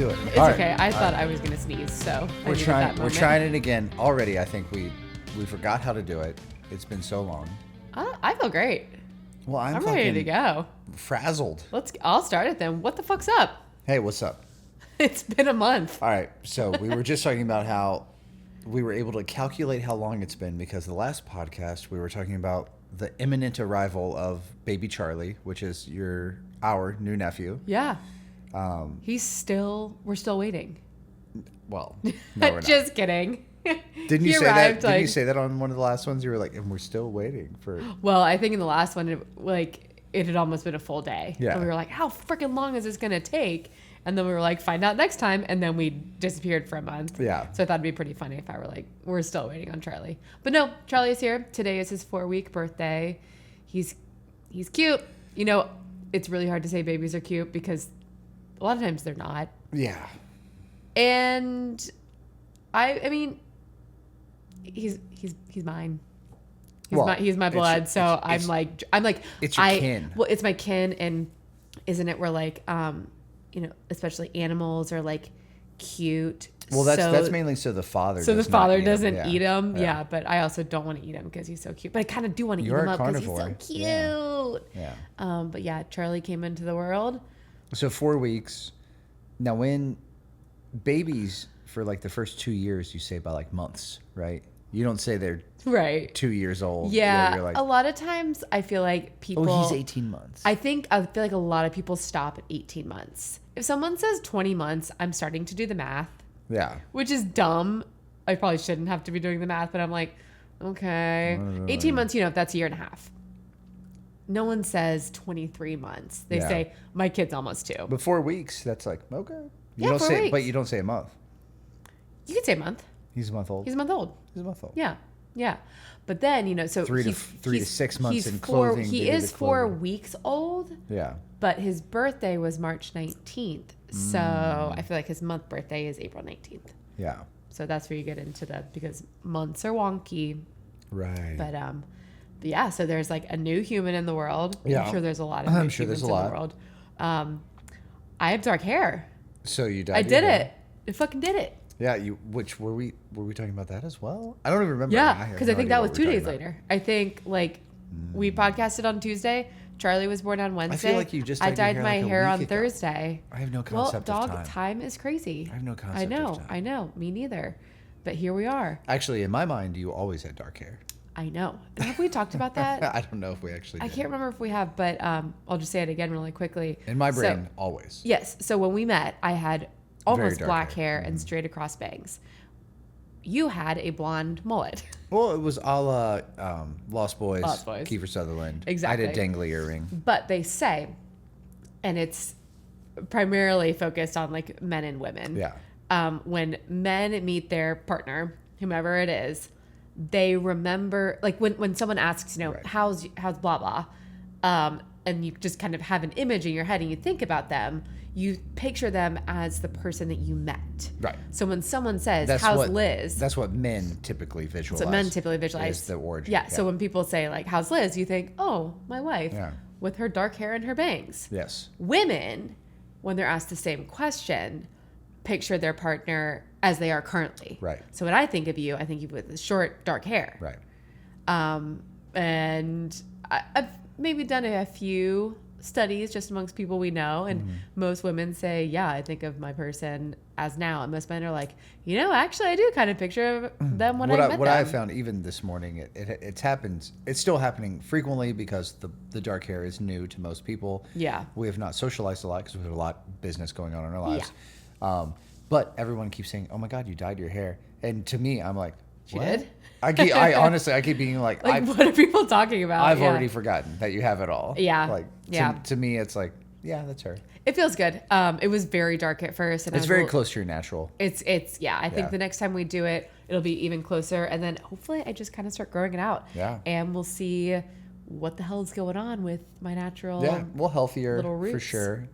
do it. It's okay. I thought I was gonna sneeze, so We're trying it again. Already, I think we forgot how to do it. It's been so long. I feel great. Well, I'm ready to go. Frazzled. I'll start it then. What the fuck's up? Hey, what's up? It's been a month. All right. So we were just talking about how we were able to calculate how long it's been because the last podcast we were talking about the imminent arrival of baby Charlie, which is our new nephew. Yeah. We're still waiting. Well, no, we're not. Just kidding. Didn't you say that? Didn't you say that on one of the last ones? You were like, and we're still waiting for. Well, I think in the last one, it had almost been a full day. Yeah. And we were like, how freaking long is this going to take? And then we were like, find out next time. And then we disappeared for a month. Yeah. So I thought it'd be pretty funny if I were like, we're still waiting on Charlie. But no, Charlie is here. Today is his 4-week birthday. He's cute. You know, it's really hard to say babies are cute because a lot of times they're not. Yeah. And I mean, he's mine. He's my blood. So I'm like it's your kin. Well, it's my kin, and isn't it? We're like, you know, especially animals are like cute. Well, that's mainly so the father. So the father doesn't eat him. him. Yeah, but I also don't want to eat him because he's so cute. But I kind of do want to eat him up because he's so cute. Yeah. But yeah, Charlie came into the world. So 4 weeks. Now, when babies for like the first 2 years, you say by like months, right? You don't say they're right 2 years old. Yeah, you're like, a lot of times I feel like people. Oh, he's 18 months. I feel like a lot of people stop at 18 months. If someone says 20 months, I'm starting to do the math. Yeah. Which is dumb. I probably shouldn't have to be doing the math, but I'm like, okay, 18 months. You know, that's a year and a half. No one says 23 months. They say my kid's almost 2. But 4 weeks, that's like okay. You don't 4 say, weeks. But you don't say a month. You could say a month. He's a month old. He's a month old. He's a month old. Yeah. But then, you know, so 3 to 6 months in clothing. He is 4 weeks old. Yeah. But his birthday was March 19th. So I feel like his month birthday is April 19th. Yeah. So that's where you get into because months are wonky. Right. But yeah, so there's like a new human in the world. Yeah. I'm sure there's a lot of new humans in the world. I have dark hair. So you dyed I your did hair. it. I fucking did it. Yeah, which were we talking about that as well? I don't even remember. Yeah, because I think that was 2 days later. I think like we podcasted on Tuesday. Charlie was born on Wednesday. I feel like you just I dyed your my hair, like hair on ago. Thursday. I have no concept of time. Time is crazy. I have no concept of time. I know. Me neither. But here we are. Actually, in my mind, you always had dark hair. I know. Have we talked about that? I don't know if we actually did. I can't remember if we have, but I'll just say it again really quickly. In my brain, always. Yes. So when we met, I had almost black hair and straight across bangs. You had a blonde mullet. Well, it was a la Lost Boys, Boys. Kiefer Sutherland. Exactly. I did dangly earring. But they say, and it's primarily focused on like men and women. Yeah. When men meet their partner, whomever it is, they remember, like when someone asks, you know, how's blah blah, and you just kind of have an image in your head and you think about them, you picture them as the person that you met. Right. So when someone says, how's Liz? That's what men typically visualize. So men typically visualize. Is the origin. Yeah. So when people say like, how's Liz? You think, oh, my wife with her dark hair and her bangs. Yes. Women, when they're asked the same question, picture their partner as they are currently. Right. So when I think of you, I think of you with short, dark hair. Right. And I've maybe done a few studies just amongst people we know, and most women say, yeah, I think of my person as now, and most men are like, you know, actually I do kind of picture them when I met them. What I found even this morning, it's happened, it's still happening frequently because the dark hair is new to most people. Yeah. We have not socialized a lot because we have a lot of business going on in our lives. Yeah. But everyone keeps saying, oh my God, you dyed your hair. And to me, I'm like, what? You did? I honestly keep being like what are people talking about? I've already forgotten that you have it all. Yeah. Like, to me, it's like, yeah, that's her. It feels good. It was very dark at first. And it's very close to your natural. I think the next time we do it, it'll be even closer. And then hopefully I just kind of start growing it out. Yeah. And we'll see what the hell is going on with my natural. Yeah. Well, healthier little roots. For sure.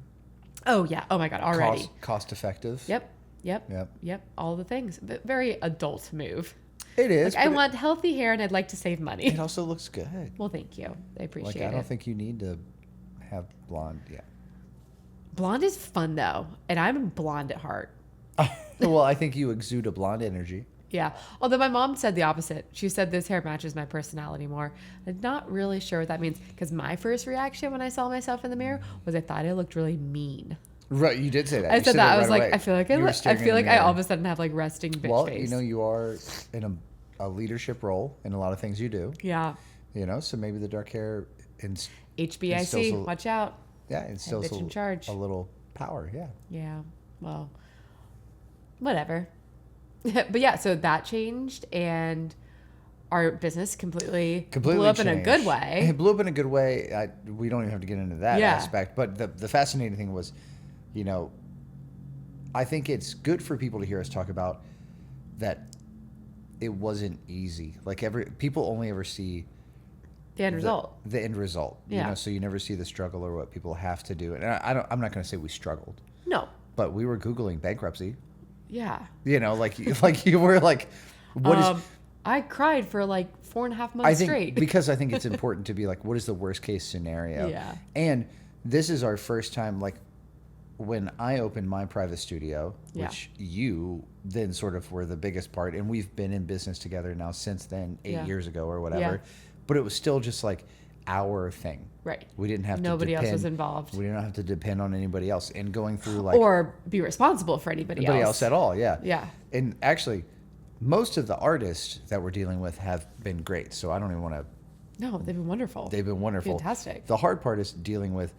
Oh, yeah. Oh, my God. Already. Cost effective. Yep. All the things. But very adult move. It is. Like, I want healthy hair and I'd like to save money. It also looks good. Well, thank you. I appreciate it. I don't think you need to have blonde. Yeah. Blonde is fun though, and I'm blonde at heart. Well, I think you exude a blonde energy. Yeah. Although my mom said the opposite. She said this hair matches my personality more. I'm not really sure what that means because my first reaction when I saw myself in the mirror was I thought I looked really mean. Right, you did say that. I You said that. I was right like, away. I feel like You were I staring feel in like the I mirror. all of a sudden have like resting bitch Well, face. you are in a leadership role in a lot of things you do. Yeah. So maybe the dark hair HBIC, instills watch out. yeah, instills bitch in charge. a little power. Yeah. Yeah. Well, whatever. But yeah, so that changed and our business completely blew up in a good way. It blew up in a good way. We don't even have to get into that Yeah. aspect. But the fascinating thing was, I think it's good for people to hear us talk about that it wasn't easy. Like people only ever see The end result. The end result. Yeah. So you never see the struggle or what people have to do. And I'm not going to say we struggled, No. but we were Googling bankruptcy. Yeah. Like you were like, what is? I cried for like 4.5 months I think straight. because I think it's important to be like, what is the worst case scenario? Yeah. And this is our first time, like when I opened my private studio, Yeah. which you then sort of were the biggest part, and we've been in business together now since then, 8 years ago or whatever. Yeah. But it was still just like our thing. Right. We didn't have Nobody to else depend, was involved. We didn't have to depend on anybody else, and going through like Or be responsible for anybody else. at all. Yeah. Yeah. And actually, most of the artists that we're dealing with have been great. So I don't even want to. No, they've been wonderful. They've been wonderful. Fantastic. The hard part is dealing with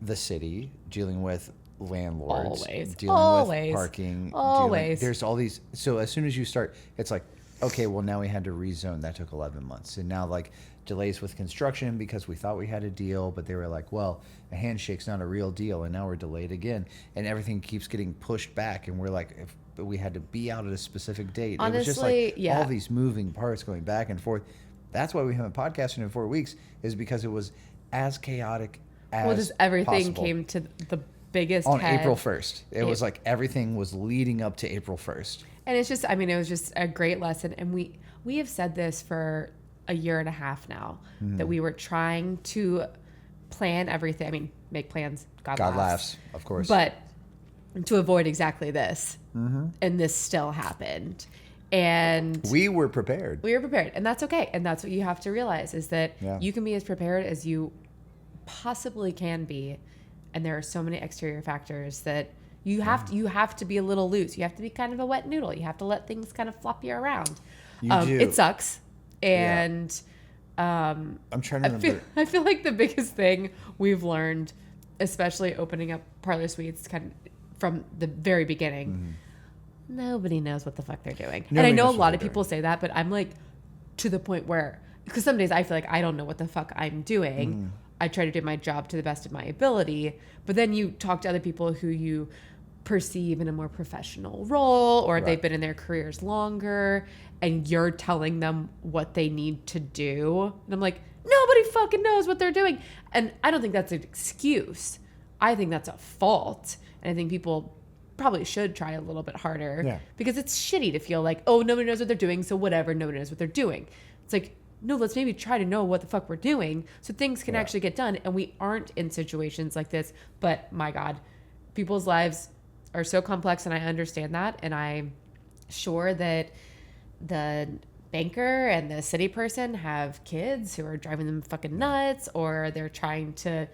the city, dealing with landlords, Always. dealing Always. with parking. Always. There's all these. So as soon as you start, it's like, okay, well now we had to rezone. That took 11 months, and now like delays with construction because we thought we had a deal, but they were like, well, a handshake's not a real deal, and now we're delayed again, and everything keeps getting pushed back, and we're like, if we had to be out at a specific date. Honestly, it was just like yeah. all these moving parts going back and forth. That's why we haven't podcasted in 4 weeks, is because it was as chaotic as just everything possible. came to the biggest On head. April 1st. It was like everything was leading up to April 1st. And it's just, it was just a great lesson. And we have said this for a year and a half now, that we were trying to plan everything. Make plans. God laughs, of course. But to avoid exactly this. And this still happened. And we were prepared. And that's okay. And that's what you have to realize is that you can be as prepared as you possibly can be. And there are so many exterior factors that you have to be a little loose. You have to be kind of a wet noodle. You have to let things kind of flop you around. You do. It sucks. And I'm trying to remember. I feel like the biggest thing we've learned, especially opening up Parlor Suites kind of from the very beginning, nobody knows what the fuck they're doing. And I know a lot of people say that, but I'm like to the point where, because some days I feel like I don't know what the fuck I'm doing. I try to do my job to the best of my ability, but then you talk to other people who you perceive in a more professional role, or they've been in their careers longer, and you're telling them what they need to do. And I'm like, nobody fucking knows what they're doing. And I don't think that's an excuse. I think that's a fault. And I think people probably should try a little bit harder because it's shitty to feel like, oh, nobody knows what they're doing, so whatever, nobody knows what they're doing. It's like, no, let's maybe try to know what the fuck we're doing so things can actually get done. And we aren't in situations like this. But my God, people's lives are so complex, and I understand that. And I'm sure that the banker and the city person have kids who are driving them fucking nuts, or they're trying to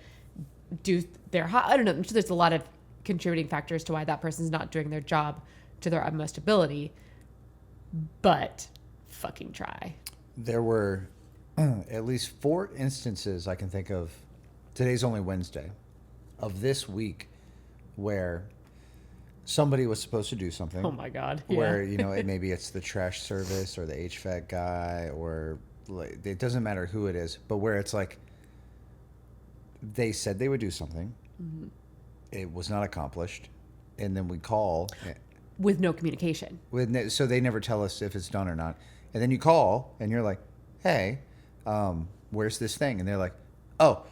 do their, I don't know. I'm sure there's a lot of contributing factors to why that person's not doing their job to their utmost ability. But fucking try. There were at least 4 instances I can think of. Today's only Wednesday of this week where somebody was supposed to do something. Oh my God. Where, maybe it's the trash service or the HVAC guy, or like, it doesn't matter who it is, but where it's like they said they would do something. It was not accomplished. And then we call. With no communication. So they never tell us if it's done or not. And then you call and you're like, hey, where's this thing? And they're like, oh,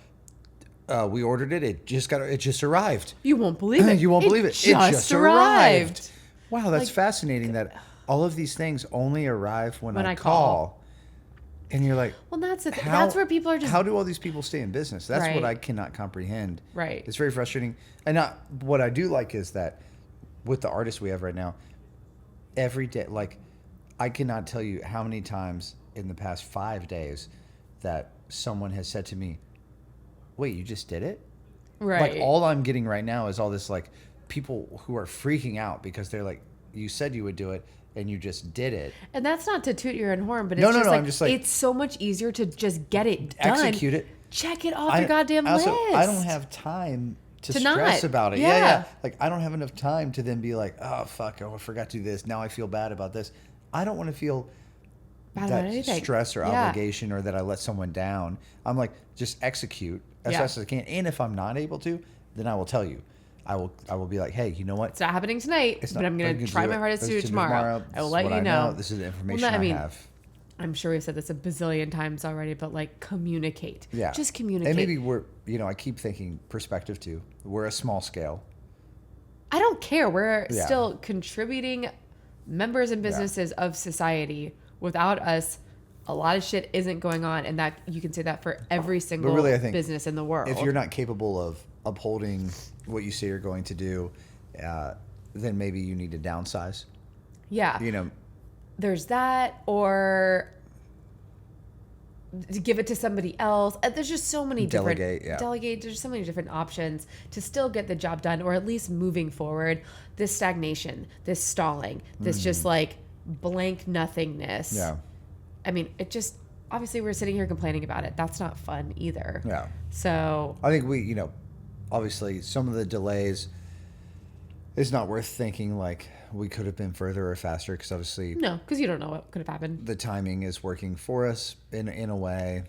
we ordered it. It just arrived. You won't believe it. You won't believe it. It just arrived. Wow, that's Like, fascinating that all of these things only arrive when I call. And you're like, well, that's where people are just. How do all these people stay in business? That's what I cannot comprehend. Right. It's very frustrating. And what I do like is that with the artists we have right now, every day, like, I cannot tell you how many times in the past 5 days that someone has said to me, wait, you just did it? Right. Like, all I'm getting right now is all this, like, people who are freaking out because they're like, you said you would do it and you just did it. And that's not to toot your own horn, but it's I'm just like, it's so much easier to just get it done. Execute it. Check it off your goddamn list. I don't have time to stress about it. Yeah. Like, I don't have enough time to then be like, oh, fuck, I forgot to do this. Now I feel bad about this. I don't want to feel that stress or obligation or that I let someone down. I'm like, just execute as fast as I can. And if I'm not able to, then I will tell you. I will be like, hey, you know what? It's not happening tonight, but I'm going to try my hardest to do it tomorrow. I will let you know. This is the information I have. I'm sure we've said this a bazillion times already, but like, communicate. Yeah. Just communicate. And maybe I keep thinking perspective too. We're a small scale. I don't care. We're still contributing members and businesses of society. Without us, a lot of shit isn't going on. And that you can say that for every single business in the world. If you're not capable of upholding what you say you're going to do, then maybe you need to downsize. Yeah. There's that, or to give it to somebody else. There's just so many delegate. There's so many different options to still get the job done, or at least moving forward. This stagnation, this stalling, this just like blank nothingness. Yeah. I mean, it just, obviously we're sitting here complaining about it. That's not fun either. Yeah. So I think obviously some of the delays, it's not worth thinking like we could have been further or faster, because obviously you don't know what could have happened. The timing is working for us in a way.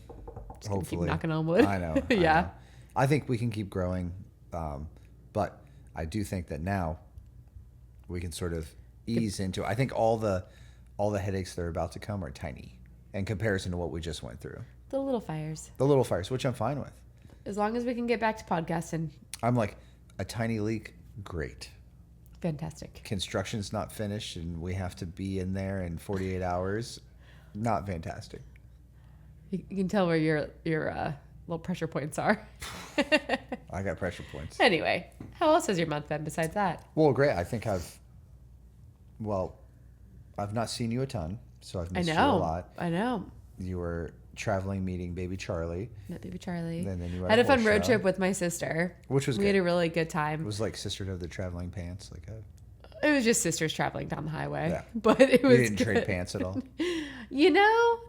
Just hopefully, keep knocking on wood. I know. Yeah. I think we can keep growing, but I do think that now we can sort of ease into. I think all the headaches that are about to come are tiny in comparison to what we just went through. The little fires, which I'm fine with. As long as we can get back to podcasting. I'm like, a tiny leak, great. Fantastic. Construction's not finished and we have to be in there in 48 hours. Not fantastic. You can tell where your little pressure points are. I got pressure points. Anyway, how else has your month been besides that? Well, great. I think I've not seen you a ton, so I've missed you a lot. I know. You were traveling, meeting baby Charlie. Met baby Charlie. And then you had a fun road trip with my sister, which was we good. had a really good time. It was like Sister to the Traveling Pants, it was just sisters traveling down the highway, but it was. You didn't trade pants at all.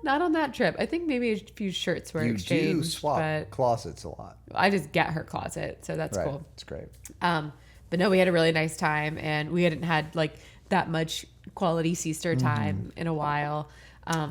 Not on that trip. I think maybe a few shirts were exchanged. You do swap closets a lot. I just get her closet, so that's cool. It's great. But no, we had a really nice time, and we hadn't had like that much quality sister time in a while.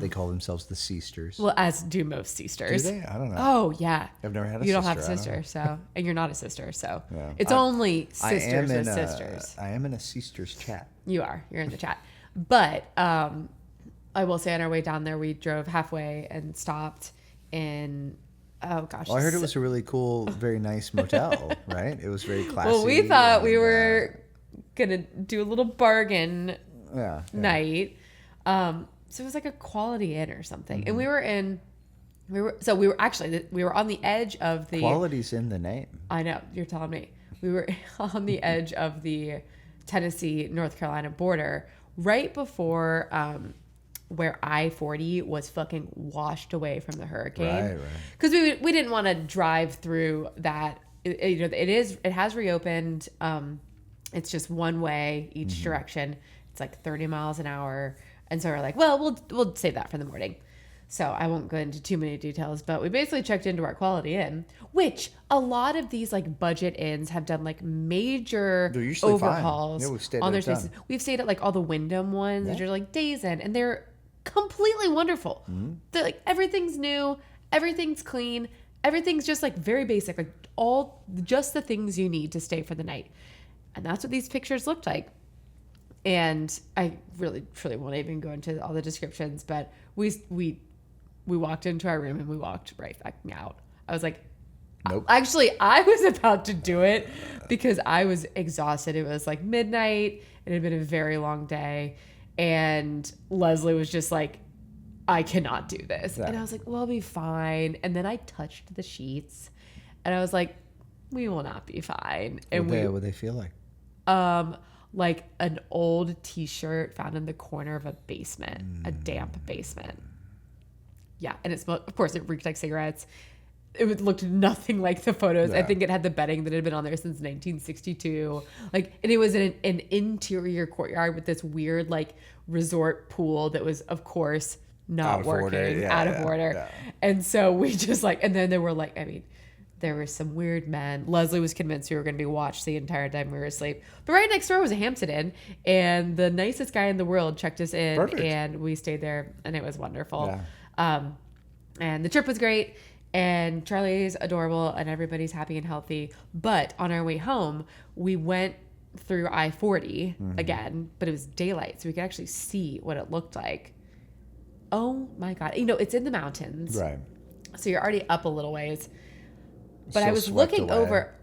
They call themselves the Seasters. Well, as do most sisters. Do they? I don't know. Oh, yeah. I've never had a sister. You don't have a sister, so, and you're not a sister, so it's only sisters with sisters. I am in a Sisters chat. You are. You're in the chat. But I will say on our way down there, we drove halfway and stopped in, oh gosh. Well, I heard it was a really cool, very nice motel, right? It was very classy. Well, we thought we were going to do a little bargain night. So it was like a Quality Inn or something. And we were on the edge of the... Quality's in the name. I know, you're telling me. We were on the edge of the Tennessee-North Carolina border right before where I-40 was fucking washed away from the hurricane. Right. Because we didn't want to drive through that. It has reopened. It's just one way each direction. It's like 30 miles an hour. And so we're like, well, we'll save that for the morning. So I won't go into too many details, but we basically checked into our Quality Inn, which a lot of these like budget inns have done like major overhauls on their spaces. We've stayed at like all the Wyndham ones, which are like Days Inn, and they're completely wonderful. They're like, everything's new, everything's clean, everything's just like very basic, like just the things you need to stay for the night. And that's what these pictures looked like. And I really, truly won't even go into all the descriptions, but we walked into our room and we walked right back out. I was like, nope. Actually, I was about to do it because I was exhausted. It was like midnight. It had been a very long day. And Leslie was just like, I cannot do this. Yeah. And I was like, well, I'll be fine. And then I touched the sheets and I was like, we will not be fine. And what they feel like? Like an old t-shirt found in the corner of a basement, a damp basement. Yeah. And it smelled, of course, it reeked like cigarettes. It looked nothing like the photos. Yeah. I think it had the bedding that had been on there since 1962. Like, and it was in an interior courtyard with this weird like resort pool that was, of course, not working, out of order. Yeah. And so we just like, and then there were like, I mean, there were some weird men. Leslie was convinced we were going to be watched the entire time we were asleep. But right next door was a Hampton Inn, and the nicest guy in the world checked us in. Perfect. And we stayed there, and it was wonderful. Yeah. And the trip was great, and Charlie's adorable, and everybody's happy and healthy. But on our way home, we went through I-40 again, but it was daylight, so we could actually see what it looked like. Oh my God. You know, it's in the mountains. Right. So you're already up a little ways. But I was looking over,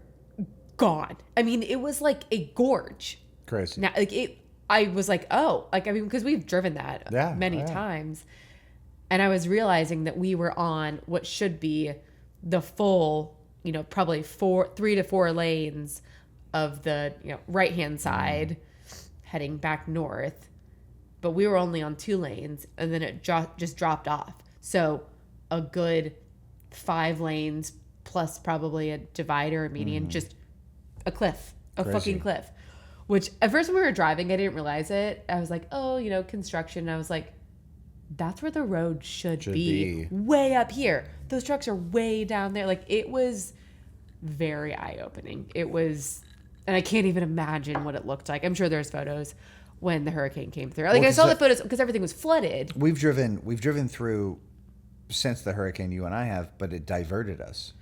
gone. I mean, it was like a gorge. Crazy. Now, like I was like, oh, like, I mean, because we've driven that many times. And I was realizing that we were on what should be the full, you know, probably 3 to 4 lanes of the, you know, right-hand side heading back north. But we were only on 2 lanes, and then it just dropped off. So a good 5 lanes plus probably a divider or median, just a cliff, a fucking cliff. Which at first when we were driving, I didn't realize it. I was like, oh, you know, construction. And I was like, that's where the road should be. Way up here. Those trucks are way down there. Like, it was very eye-opening. It was, and I can't even imagine what it looked like. I'm sure there's photos when the hurricane came through. Like, I saw the photos because everything was flooded. We've driven through since the hurricane, you and I have, but it diverted us.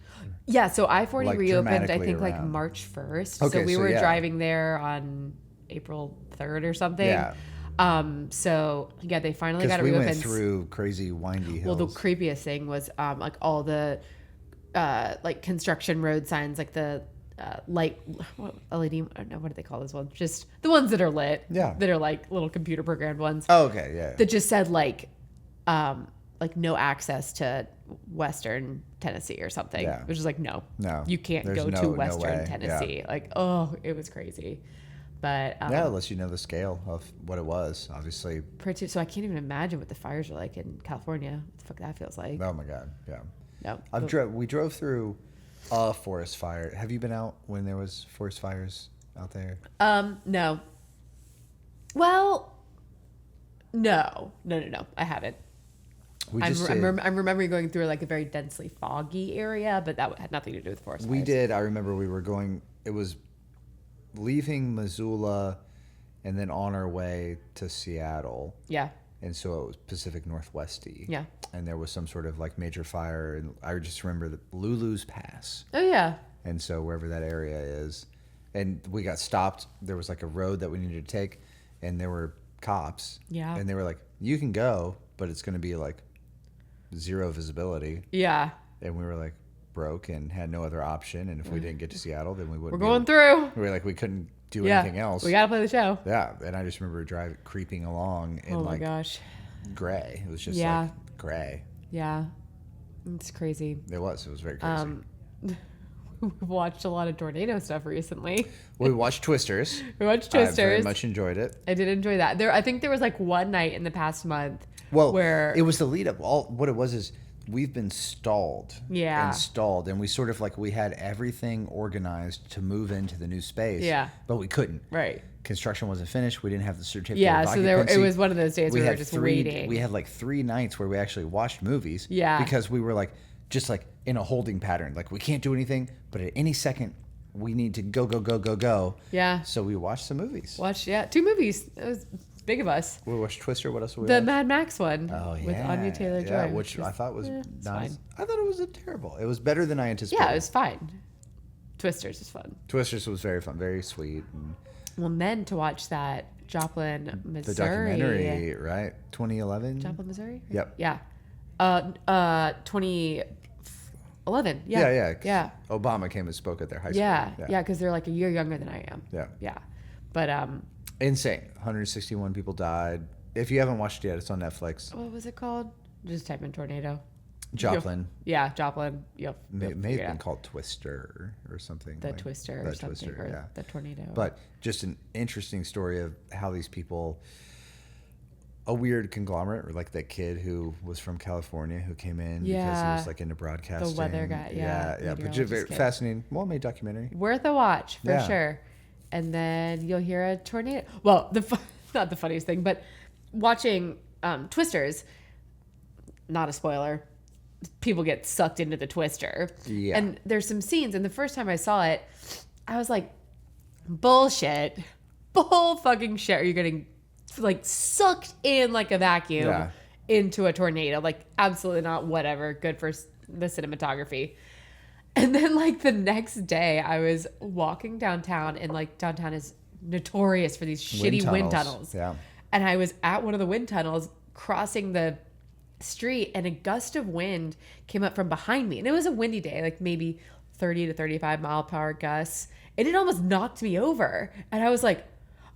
Yeah, so I-40 like reopened, I think, like March 1st. Okay, so we were driving there on April 3rd or something. Yeah. So, yeah, they finally got it reopened. Because we went through crazy windy hills. Well, the creepiest thing was, like, all the, like, construction road signs, like the light, LED, I don't know, what do they call those ones? Just the ones that are lit. Yeah. That are, like, little computer programmed ones. Oh, okay, yeah. That just said, like no access to Western Tennessee or something. Yeah. Which is like, no, you can't go to Western Tennessee. Yeah. Like, oh, it was crazy. But yeah, it lets you know the scale of what it was, obviously. So I can't even imagine what the fires are like in California. What the fuck that feels like. Oh my God, yeah. No, we drove through a forest fire. Have you been out when there was forest fires out there? No. Well, no, I haven't. I'm remembering going through like a very densely foggy area, but that had nothing to do with forest fires. We did. I remember we were going. It was leaving Missoula, and then on our way to Seattle. Yeah. And so it was Pacific Northwesty. Yeah. And there was some sort of like major fire, and I just remember the Lulu's Pass. Oh yeah. And so wherever that area is, and we got stopped. There was like a road that we needed to take, and there were cops. Yeah. And they were like, "You can go, but it's going to be like zero visibility." Yeah. And we were like broke and had no other option, and if we didn't get to Seattle, then we wouldn't. We're going through. We were like, we couldn't do anything else. We got to play the show. Yeah. And I just remember creeping along in like gray. It was just like gray. Yeah. It's crazy. It was very crazy. We've watched a lot of tornado stuff recently. We watched Twisters. I very much enjoyed it. I did enjoy that. I think there was like one night in the past month where it was the lead up. What it was is we've been stalled. Yeah. And we sort of like we had everything organized to move into the new space. Yeah. But we couldn't. Right. Construction wasn't finished. We didn't have the certificate of occupancy. Yeah, so it was one of those days we were just waiting. We had like 3 nights where we actually watched movies. Yeah. Because we were like just like in a holding pattern. Like we can't do anything, but at any second we need to go. Yeah. So we watched some movies. 2 movies. It was big of us. We watched Twister. What else did we watch? watch? The Mad Max one. Oh, yeah. With Anya Taylor-Joy. Yeah, which I thought was nice. I thought it was terrible. It was better than I anticipated. Yeah, it was fine. Twisters was fun. Twisters was very fun. Very sweet. Well, then to watch that Joplin, Missouri. The documentary, right? 2011? Joplin, Missouri? Right? Yep. Yeah. 2011. Yeah. Yeah. Obama came and spoke at their high school. Yeah, because they're like a year younger than I am. Yeah. Yeah. But insane. 161 people died. If you haven't watched it yet, it's on Netflix. What was it called? Just type in tornado. Joplin. Yeah, Joplin. Yep. May have been called Twister or something. The Twister or something. Or the tornado. But just an interesting story of how these people, a weird conglomerate, or like that kid who was from California who came in because he was like into broadcasting. The weather guy. Yeah. But just very fascinating. Well-made documentary. Worth a watch for sure. And then you'll hear a tornado. Well, not the funniest thing, but watching Twisters, not a spoiler, people get sucked into the twister. Yeah. And there's some scenes, and the first time I saw it, I was like, bullshit. Bull fucking shit. Are you getting like sucked in like a vacuum into a tornado? Like, absolutely not. Whatever. Good for the cinematography. And then like the next day I was walking downtown, and like downtown is notorious for these shitty wind tunnels. Yeah. And I was at one of the wind tunnels crossing the street, and a gust of wind came up from behind me, and it was a windy day, like maybe 30 to 35 mile per hour gusts, and it almost knocked me over. And I was like,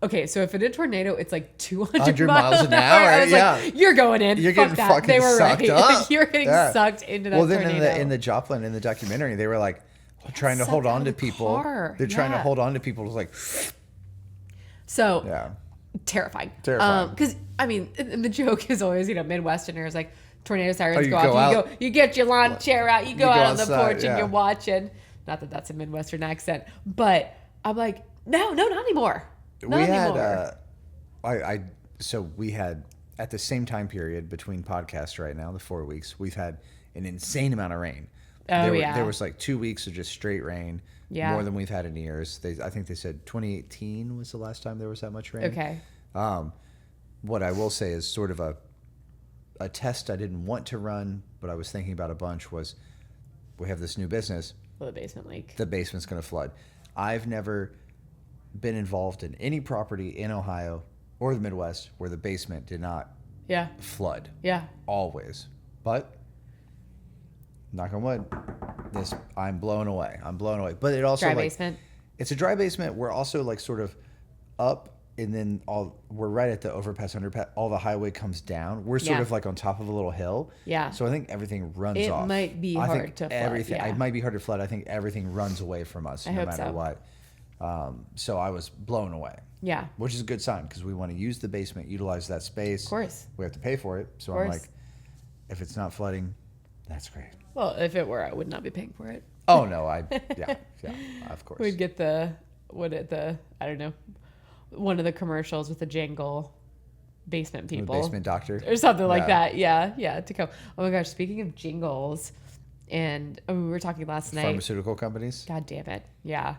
okay, so if in a tornado it's like 200 miles an hour, I was like, you're going in. You're getting fucking they were sucked right. up. You're getting sucked into that tornado. Well, then in the Joplin, in the documentary, they were like trying to hold on to people. They're trying to hold on to people. It was like, so terrifying. Because I mean, the joke is always, Midwesterners like tornado sirens go off. You get your lawn chair out. You go out on the porch and you're watching. Not that that's a Midwestern accent, but I'm like, no, not anymore. We had, we had at the same time period between podcasts right now, the 4 weeks, we've had an insane amount of rain. There was like 2 weeks of just straight rain, more than we've had in years. I think they said 2018 was the last time there was that much rain. Okay. What I will say is sort of a test I didn't want to run, but I was thinking about a bunch was, we have this new business. Well, the basement leak. The basement's going to flood. I've never been involved in any property in Ohio or the Midwest where the basement did not flood. Yeah. Always. But knock on wood, I'm blown away. But it also dry basement. It's a dry basement. We're also like sort of up, and then we're right at the overpass, underpass. All the highway comes down. We're sort of like on top of a little hill. Yeah. So I think everything runs off. It might be hard to flood. It might be hard to flood. I think everything runs away from us no matter what. So I was blown away. Yeah. Which is a good sign, because we want to use the basement, utilize that space. Of course. We have to pay for it. So I'm like, if it's not flooding, that's great. Well, if it were, I would not be paying for it. Oh no, of course. We'd get I don't know, one of the commercials with the jingle, basement people. The basement doctor. Or something like that. Yeah, to go. Oh my gosh, speaking of jingles, and we were talking last night. Pharmaceutical companies? God damn it. Yeah.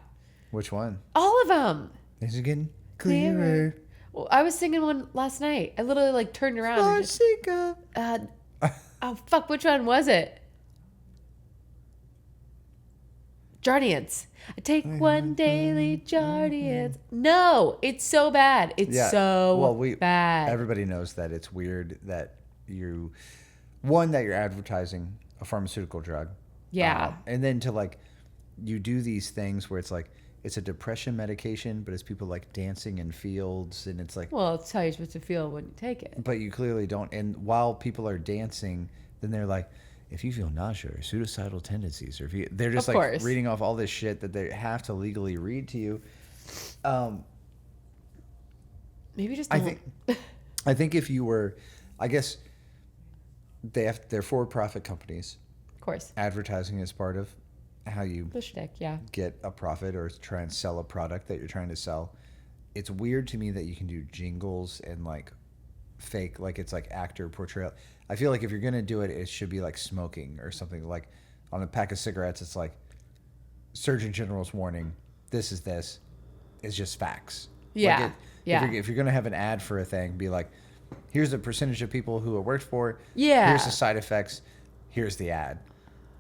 Which one? All of them. Things are getting clearer. Well, I was singing one last night. I literally like turned around. Oh fuck! Which one was it? Jardiance. I take one daily Jardiance. No, it's so bad. It's bad. Everybody knows that it's weird that you're advertising a pharmaceutical drug. Yeah. And then you do these things where it's like, it's a depression medication, but it's people like dancing in fields, and it's like, well, it's how you're supposed to feel when you take it. But you clearly don't. And while people are dancing, then they're like, if you feel nausea or suicidal tendencies, or they're just reading off all this shit that they have to legally read to you. Maybe just don't. I think if you were, I guess they're for-profit companies. Of course. Advertising is part of how you the shtick, get a profit or try and sell a product that you're trying to sell. It's weird to me that you can do jingles and fake, it's like actor portrayal. I feel like if you're gonna do it, it should be like smoking or something. Like on a pack of cigarettes, it's like Surgeon General's warning. This is just facts. Yeah. If you're gonna have an ad for a thing, be like, here's the percentage of people who it worked for. Yeah. Here's the side effects. Here's the ad.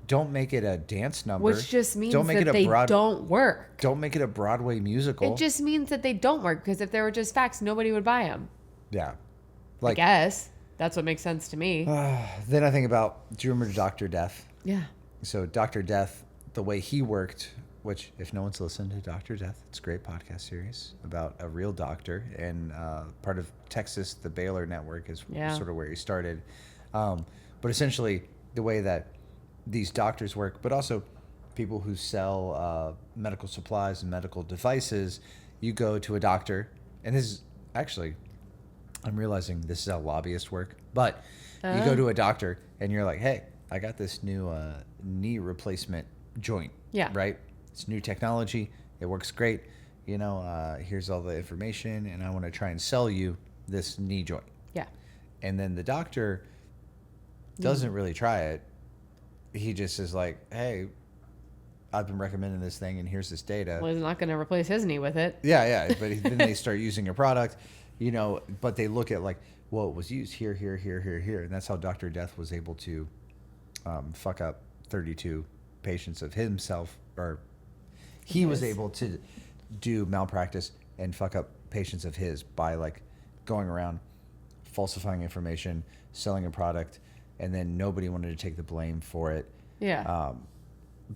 Don't make it a dance number. Which just means that they don't work. Don't make it a Broadway musical. It just means that they don't work, because if they were just facts, nobody would buy them. Yeah. I guess. That's what makes sense to me. Then I think about, do you remember Dr. Death? Yeah. So Dr. Death, the way he worked, which if no one's listened to Dr. Death, it's a great podcast series about a real doctor, and part of Texas, the Baylor Network is sort of where he started. But essentially, the way that these doctors work, but also people who sell medical supplies and medical devices, you go to a doctor, and this is actually, I'm realizing this is how lobbyists work, but you go to a doctor and you're like, hey, I got this new knee replacement joint. Yeah. Right? It's new technology. It works great. You know, here's all the information, and I want to try and sell you this knee joint. Yeah. And then the doctor doesn't really try it. He just is like, hey, I've been recommending this thing, and here's this data. Well, he's not going to replace his knee with it. Yeah. But then they start using a product, you know, but they look at like, well, it was used here. And that's how Dr. Death was able to fuck up 32 patients of himself, or he was able to do malpractice and fuck up patients of his by like going around falsifying information, selling a product, and then nobody wanted to take the blame for it. Yeah.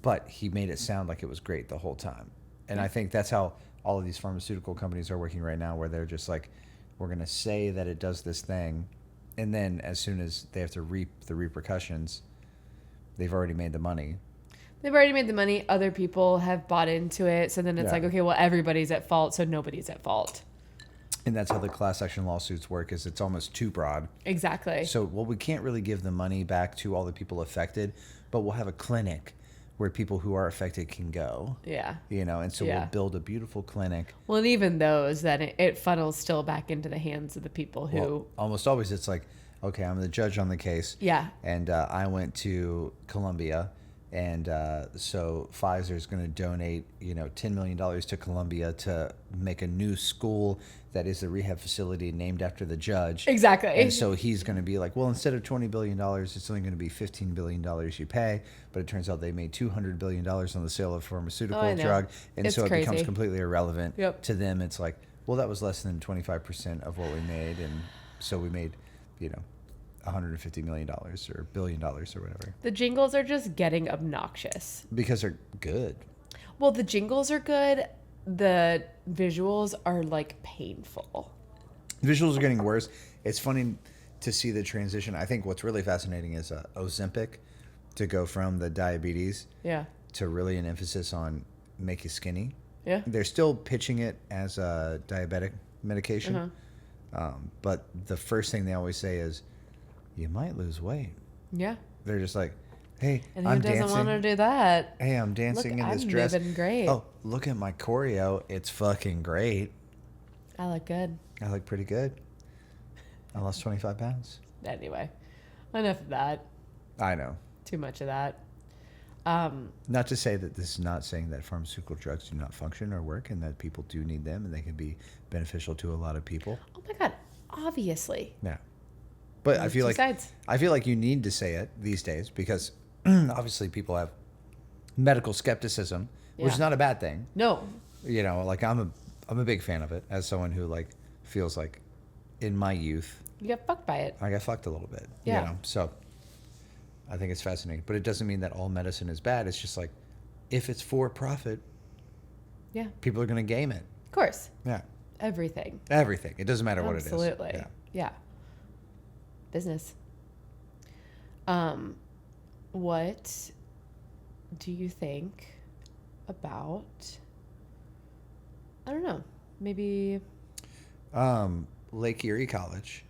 But he made it sound like it was great the whole time. And I think that's how all of these pharmaceutical companies are working right now, where they're just like, we're going to say that it does this thing, and then as soon as they have to reap the repercussions, they've already made the money. They've already made the money. Other people have bought into it. So then it's like, okay, well, everybody's at fault, so nobody's at fault. And that's how the class action lawsuits work, is it's almost too broad. Exactly. So, well, we can't really give the money back to all the people affected, but we'll have a clinic where people who are affected can go. Yeah. You know, and so we'll build a beautiful clinic. Well, and even those, then it funnels still back into the hands of the people who... Well, almost always it's like, okay, I'm the judge on the case. Yeah. And I went to Columbia, and so Pfizer's going to donate, you know, $10 million to Columbia to make a new school that is a rehab facility named after the judge. Exactly. And so he's going to be like, well, instead of $20 billion, it's only going to be $15 billion you pay. But it turns out they made $200 billion on the sale of a pharmaceutical drug. And it's so it crazy. becomes completely irrelevant. Yep. To them. It's like, well, that was less than 25% of what we made. And so we made, you know, $150 million or $1 billion or whatever. The jingles are just getting obnoxious. Because they're good. Well, the jingles are good. The visuals are like painful. Visuals are getting worse. It's funny to see the transition. I think what's really fascinating is Ozempic, to go from the diabetes to really an emphasis on make you skinny. Yeah. They're still pitching it as a diabetic medication. But the first thing they always say is, you might lose weight. Yeah. They're just like, hey, and who I'm doesn't dancing. want to do that? Hey, I'm dancing in this dress. I'm living great. Oh, look at my choreo. It's fucking great. I look good. I look pretty good. I lost 25 pounds. Anyway, enough of that. I know. Too much of that. Not to say that this is not saying that pharmaceutical drugs do not function or work, and that people do need them, and they can be beneficial to a lot of people. Oh my God, obviously. Yeah. But I feel like you need to say it these days, because obviously people have medical skepticism, which is not a bad thing. No. You know, like I'm a big fan of it, as someone who like feels like in my youth You got fucked by it. I got fucked a little bit. Yeah. You know? So I think it's fascinating. But it doesn't mean that all medicine is bad. It's just like, if it's for profit, people are going to game it. Of course. Yeah. Everything. Everything. It doesn't matter what it is. Absolutely. Yeah. Business. What do you think about, I don't know, maybe... Lake Erie College.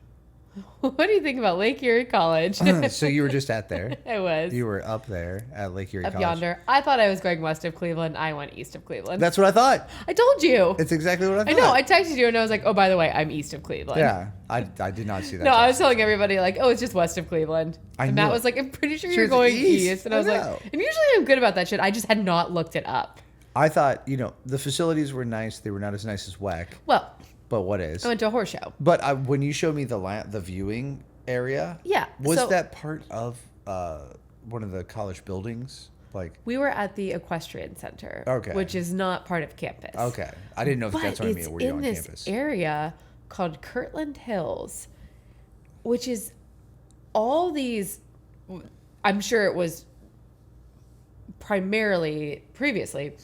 What do you think about Lake Erie College? So you were just at there. I was. You were up there at Lake Erie up College. yonder. I thought I was going west of Cleveland. I went east of Cleveland. That's what I thought. I told you. It's exactly what I thought. I know. I texted you and I was like, oh, by the way, I'm east of Cleveland. Yeah. I did not see that. No, I was telling everybody like, oh, it's just west of Cleveland. And Matt was like, I'm pretty sure you're going east. And I was like, and usually I'm good about that shit. I just had not looked it up. I thought, the facilities were nice. They were not as nice as WEC. Well, but what is? I went to a horse show. But when you showed me the viewing area, was that part of one of the college buildings? Like, we were at the Equestrian Center, which is not part of campus. Okay, I didn't know if that's what I mean. Were you on campus? It's in this area called Kirtland Hills, which is all these. I'm sure it was previously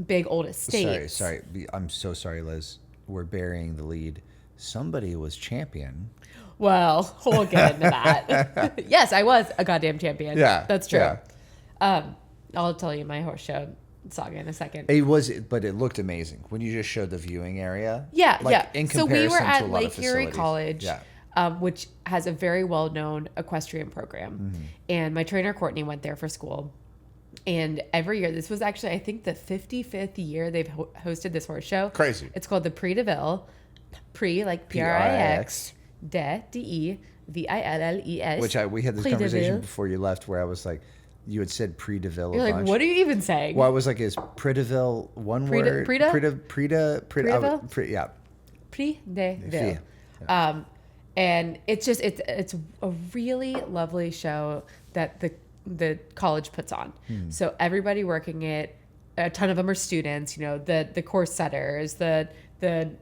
big old estates. Sorry. I'm so sorry, Liz. We're burying the lead. Somebody was champion. Well, we'll get into that. Yes, I was a goddamn champion. Yeah, that's true. yeah. I'll tell you my horse show saga in a second. But it looked amazing when you just showed the viewing area. Yeah, like, yeah. In So comparison we were to a at lot Lake of Erie facilities. College, Yeah. which has a very well-known equestrian program. Mm-hmm. And my trainer, Courtney, went there for school. And every year, this was actually, I think, the 55th year they've hosted this horse show. Crazy. It's called the Prix de Ville. Prix, like Prix, Deville's. Which we had this Prix de conversation Ville. before you left where I was like, you had said Prix de Ville a You're like, bunch. what are you even saying? Well, I was like, is Prix de Ville one Prix de- word? Prix de? Prix de Ville? yeah. Prix de Ville. Yeah. And it's a really lovely show that the college puts on. So everybody working it, a ton of them are students. You know, the course setters, the fun.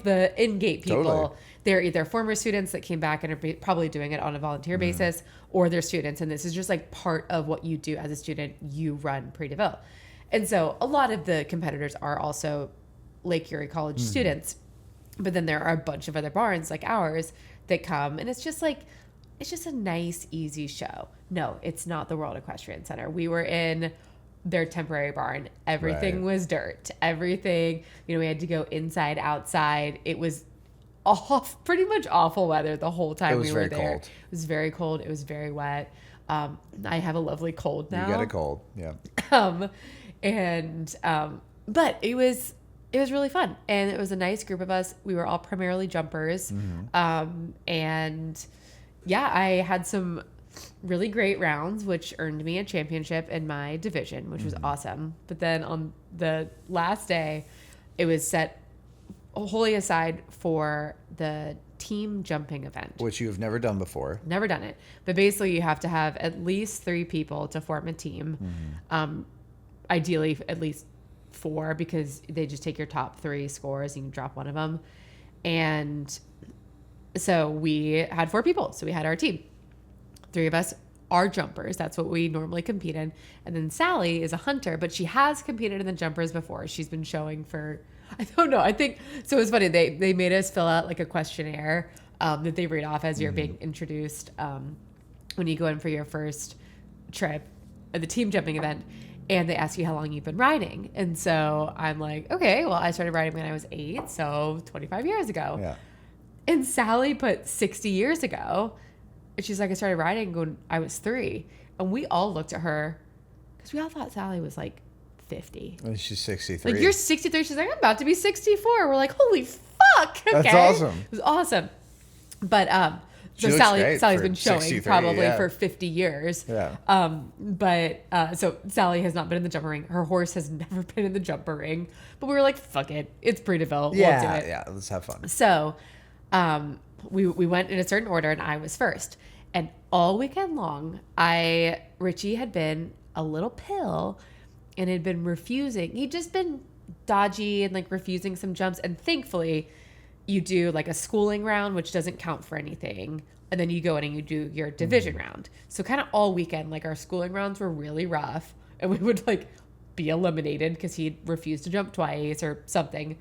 the in-gate people. Totally. They're either former students that came back and are probably doing it on a volunteer basis, or they're students. And this is just like part of what you do as a student. You run Prix de Ville. And so a lot of the competitors are also Lake Erie College students. But then there are a bunch of other barns like ours that come, and it's just a nice, easy show. No, it's not the World Equestrian Center. We were in their temporary barn. Everything was dirt. Everything, we had to go inside, outside. It was pretty much awful weather the whole time we were there. Cold. It was very cold. It was very wet. I have a lovely cold now. You got a cold, yeah. But it was really fun, and it was a nice group of us. We were all primarily jumpers, and yeah, I had some really great rounds, which earned me a championship in my division, which was awesome. But then on the last day, it was set wholly aside for the team jumping event, Which you've never done before. Never done it, but basically you have to have at least 3 people to form a team. Ideally, at least 4, because they just take your top 3 scores and you drop one of them. And so we had 4 people. So we had our team. 3 of us are jumpers. That's what we normally compete in. And then Sally is a hunter, but she has competed in the jumpers before. She's been showing for, I don't know. I think, so it was funny. They made us fill out like a questionnaire that they read off as you're being introduced when you go in for your first trip at the team jumping event. And they ask you how long you've been riding. And so I'm like, okay, well, I started riding when I was 8, so 25 years ago. Yeah. And Sally put 60 years ago. And she's like, I started riding when I was 3. And we all looked at her because we all thought Sally was like 50. And she's 63. Like, you're 63. She's like, I'm about to be 64. We're like, holy fuck. Okay. That's awesome. It was awesome. But She so looks Sally's great been for showing 63, probably yeah. for 50 years. Yeah. So Sally has not been in the jumper ring. Her horse has never been in the jumper ring. But we were like, fuck it. It's Prix de Ville. Yeah, We'll do it. yeah. Let's have fun. So we went in a certain order, and I was first. And all weekend long, Richie had been a little pill and had been refusing. He'd just been dodgy and like refusing some jumps. And thankfully, you do like a schooling round, which doesn't count for anything. And then you go in and you do your division round. So kind of all weekend, like our schooling rounds were really rough. And we would like be eliminated because he'd refused to jump twice or something.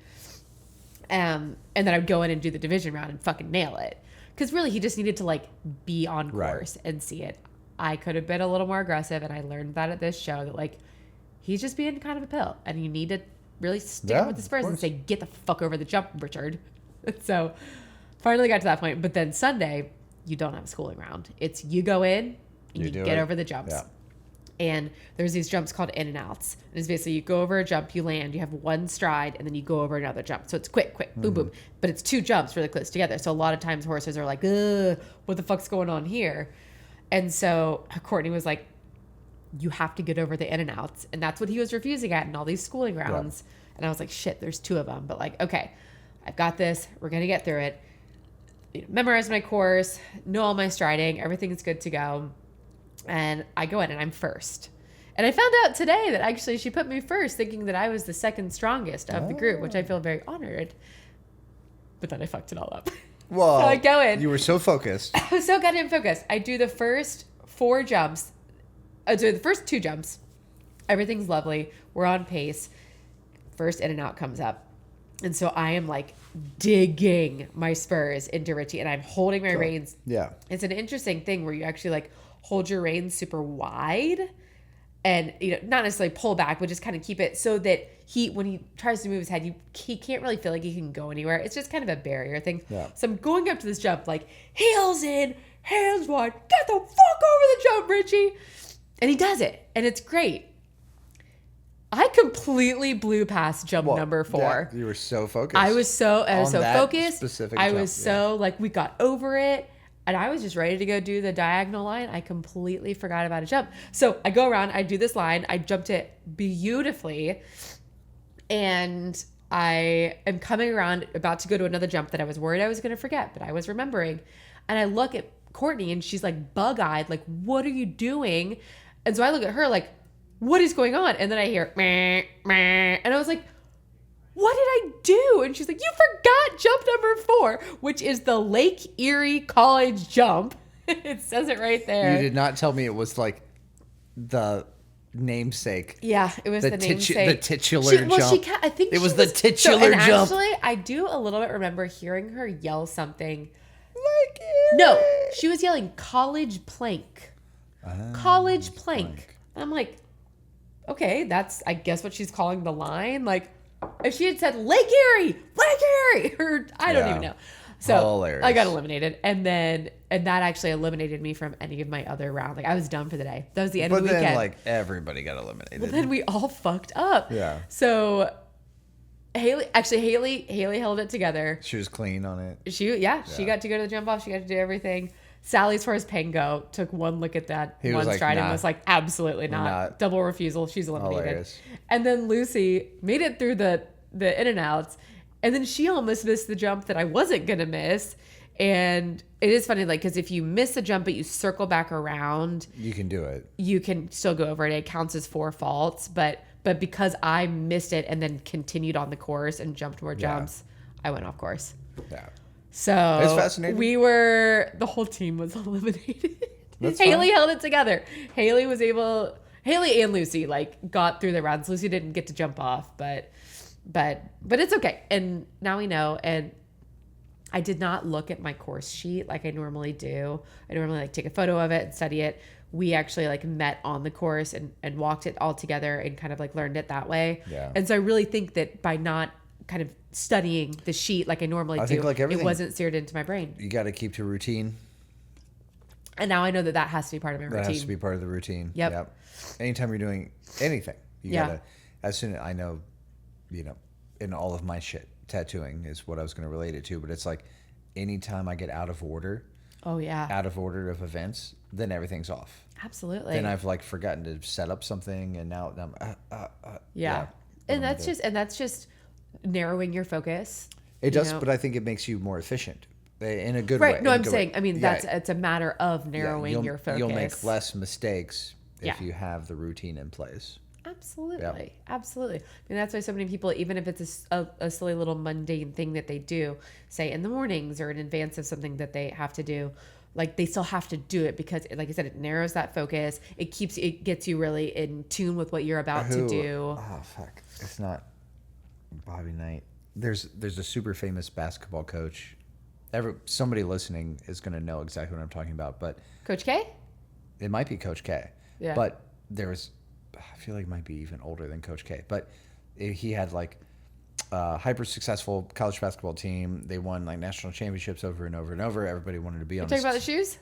And then I would go in and do the division round and fucking nail it. Because really, he just needed to like be on course and see it. I could have been a little more aggressive, and I learned that at this show that like he's just being kind of a pill, and you need to really stick with the Spurs and say, "Get the fuck over the jump, Richard." So finally got to that point. But then Sunday, you don't have a schooling round. It's you go in and you get over the jumps. Yeah. And there's these jumps called in and outs. And it's basically you go over a jump, you land, you have one stride, and then you go over another jump. So it's quick, boom, boom. But it's 2 jumps really close together. So a lot of times horses are like, ugh, what the fuck's going on here? And so Courtney was like, you have to get over the in and outs. And that's what he was refusing at in all these schooling rounds. Yeah. And I was like, shit, there's 2 of them. But like, okay, I've got this. We're going to get through it. Memorize my course, know all my striding. Everything's good to go. And I go in and I'm first. And I found out today that actually she put me first, thinking that I was the second strongest of the group, which I feel very honored. But then I fucked it all up. Well, so I go in. You were so focused. I was so goddamn focused. I do the first 4 jumps. So the first 2 jumps. Everything's lovely. We're on pace. First in and out comes up. And so I am like digging my spurs into Richie, and I'm holding my reins. Yeah. It's an interesting thing where you actually like hold your reins super wide and, you know, not necessarily pull back, but just kind of keep it so that when he tries to move his head, he can't really feel like he can go anywhere. It's just kind of a barrier thing. Yeah. So I'm going up to this jump, like heels in, hands wide, get the fuck over the jump, Richie. And he does it, and it's great. I completely blew past jump number 4. Yeah, you were so focused. I was so focused. Specific I jump, was so like, we got over it, and I was just ready to go do the diagonal line. I completely forgot about a jump. So I go around, I do this line, I jumped it beautifully, and I am coming around about to go to another jump that I was worried I was going to forget, but I was remembering. And I look at Courtney, and she's like bug-eyed, like, what are you doing? And so I look at her like, what is going on? And then I hear, meh, meh. And I was like, what did I do? And she's like, you forgot jump number 4, which is the Lake Erie College jump. It says it right there. You did not tell me it was like the namesake. Yeah, it was the namesake. The titular jump. I think it was she the titular and jump. Actually, I do a little bit remember hearing her yell something. Lake Erie. No, she was yelling college plank. College plank. And I'm like, okay, that's, I guess, what she's calling the line. Like, if she had said Lake Erie, or I don't even know. So hilarious. I got eliminated. And that actually eliminated me from any of my other rounds. Like, I was done for the day. That was the end of the weekend. But then, like, everybody got eliminated. Well, then we all fucked up. Yeah. So Haley held it together. She was clean on it. She got to go to the jump off. She got to do everything. Sally, as far as Pango, took one look at that one stride and was like, absolutely not. Double refusal. She's eliminated. Hilarious. And then Lucy made it through the in and outs. And then she almost missed the jump that I wasn't going to miss. And it is funny, like, because if you miss a jump but you circle back around, you can do it. You can still go over it. It counts as 4 faults. But because I missed it and then continued on the course and jumped more jumps, I went off course. Yeah. So it's fascinating. The whole team was eliminated. Haley held it together. Haley and Lucy like got through the rounds. Lucy didn't get to jump off, but it's okay. And now we know. And I did not look at my course sheet like I normally do. I normally like take a photo of it and study it. We actually like met on the course and walked it all together and kind of like learned it that way. Yeah. And so I really think that by not kind of studying the sheet like I normally do, like it wasn't seared into my brain. You got to keep to routine. And now I know that has to be part of my routine. That has to be part of the routine. Yep. Anytime you're doing anything, you gotta. As soon as I know, in all of my shit, tattooing is what I was going to relate it to. But it's like, anytime I get out of order. Oh yeah. Out of order of events, then everything's off. Absolutely. Then I've like forgotten to set up something, and now I'm. Yeah. And that's just narrowing your focus. It does, but I think it makes you more efficient in a good way. Right. No, I'm saying, I mean, it's a matter of narrowing your focus. You'll make less mistakes if you have the routine in place. Absolutely. Yep. Absolutely. I mean, that's why so many people, even if it's a silly little mundane thing that they do, say in the mornings or in advance of something that they have to do, like they still have to do it because, like I said, it narrows that focus. It gets you really in tune with what you're about to do. Oh, fuck. It's not Bobby Knight. There's a super famous basketball coach. Somebody listening is going to know exactly what I'm talking about, but Coach K? It might be Coach K. Yeah. But I feel like it might be even older than Coach K. But he had like a hyper successful college basketball team. They won like national championships over and over and over. Everybody wanted to be on. Talking about the shoes?